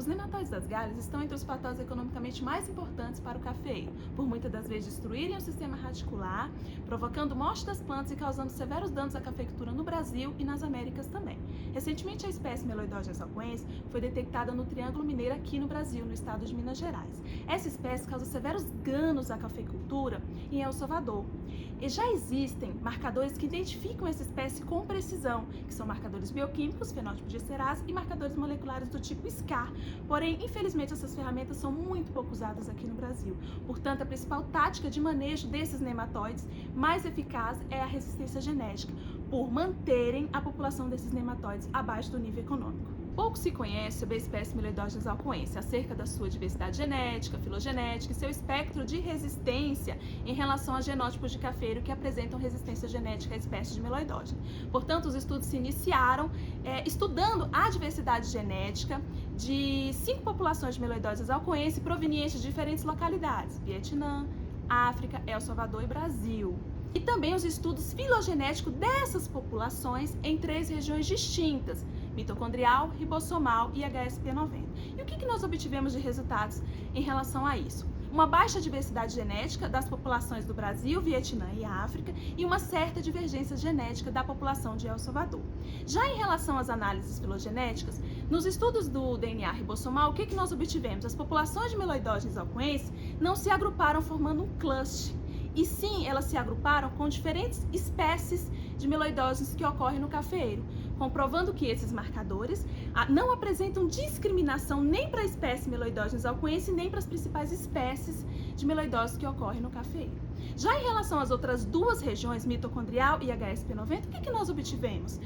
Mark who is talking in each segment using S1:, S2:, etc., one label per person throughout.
S1: Os nematóides das galhas estão entre os patógenos economicamente mais importantes para o cafeeiro, por muitas das vezes destruírem o sistema radicular, provocando morte das plantas e causando severos danos à cafeicultura no Brasil e nas Américas também. Recentemente, a espécie Meloidogenes alcoense foi detectada no Triângulo Mineiro aqui no Brasil, no estado de Minas Gerais. Essa espécie causa severos danos à cafeicultura em El Salvador. E já existem marcadores que identificam essa espécie com precisão, que são marcadores bioquímicos, fenótipo de esterase e marcadores moleculares do tipo SCAR. Porém, infelizmente, essas ferramentas são muito pouco usadas aqui no Brasil. Portanto, a principal tática de manejo desses nematóides mais eficaz é a resistência genética, por manterem a população desses nematóides abaixo do nível econômico. Pouco se conhece sobre a espécie Meloidogenes alcoense, acerca da sua diversidade genética, filogenética e seu espectro de resistência em relação a genótipos de cafeiro que apresentam resistência genética à espécie de Meloidogene. Portanto, os estudos se iniciaram estudando a diversidade genética de 5 populações de Meloidogenes alcoense provenientes de diferentes localidades: Vietnã, África, El Salvador e Brasil. E também os estudos filogenéticos dessas populações em 3 regiões distintas: mitocondrial, ribossomal e HSP90. E o que nós obtivemos de resultados em relação a isso? Uma baixa diversidade genética das populações do Brasil, Vietnã e África e uma certa divergência genética da população de El Salvador. Já em relação às análises filogenéticas, nos estudos do DNA ribossomal, o que nós obtivemos? As populações de Meloidogenes alcoense não se agruparam formando um cluster, e sim, elas se agruparam com diferentes espécies de meloidógenes que ocorrem no cafeeiro, comprovando que esses marcadores não apresentam discriminação nem para a espécie Meloidogenes alcoense, nem para as principais espécies de meloidoses que ocorrem no cafeeiro. Já em relação às outras 2 regiões, mitocondrial e HSP90, o que nós obtivemos?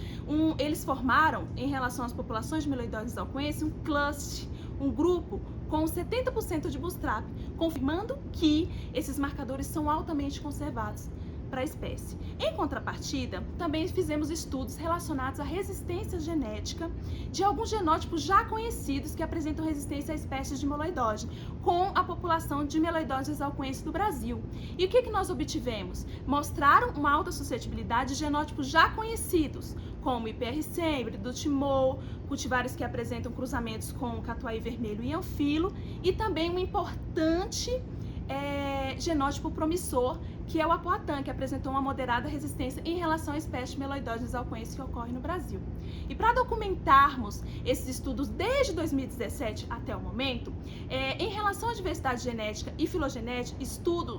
S1: Eles formaram, em relação às populações de Meloidogenes alcoense, um cluster, um grupo com 70% de bootstrap, confirmando que esses marcadores são altamente conservados para a espécie. Em contrapartida, também fizemos estudos relacionados à resistência genética de alguns genótipos já conhecidos que apresentam resistência a espécies de Meloidogene, com a população de Meloidogenes alcoense do Brasil. E o que nós obtivemos? Mostraram uma alta suscetibilidade de genótipos já conhecidos, como IPR100, híbrido Timor, cultivares que apresentam cruzamentos com catuai vermelho e anfilo, e também um importante genótipo promissor, que é o apoatan, que apresentou uma moderada resistência em relação à espécie de Meloidogenes alcoense que ocorre no Brasil. E para documentarmos esses estudos desde 2017 até o momento, em relação à diversidade genética e filogenética,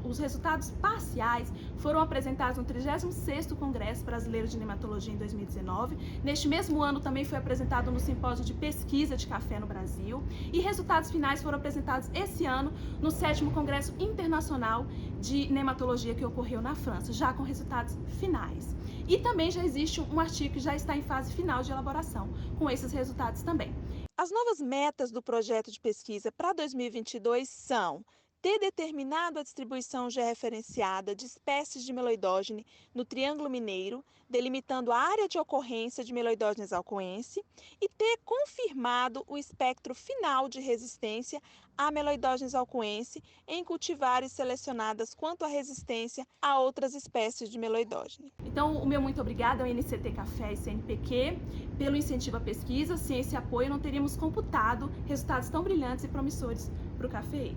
S1: os resultados parciais foram apresentados no 36º Congresso Brasileiro de Nematologia em 2019. Neste mesmo ano também foi apresentado no Simpósio de Pesquisa de Café no Brasil, e resultados finais foram apresentados esse ano no 7º Congresso Internacional de Nematologia que ocorreu na França, já com resultados finais. E também já existe um artigo que já está em fase final de elaboração, com esses resultados também.
S2: As novas metas do projeto de pesquisa para 2022 são ter determinado a distribuição georreferenciada de espécies de Meloidogene no Triângulo Mineiro, delimitando a área de ocorrência de Meloidogenes alcoense, e ter confirmado o espectro final de resistência a Meloidogenes alcoense em cultivares selecionadas quanto à resistência a outras espécies de Meloidogene.
S1: Então, o meu muito obrigado ao NCT Café e CNPq pelo incentivo à pesquisa. Sem esse apoio, não teríamos computado resultados tão brilhantes e promissores para o cafeeiro.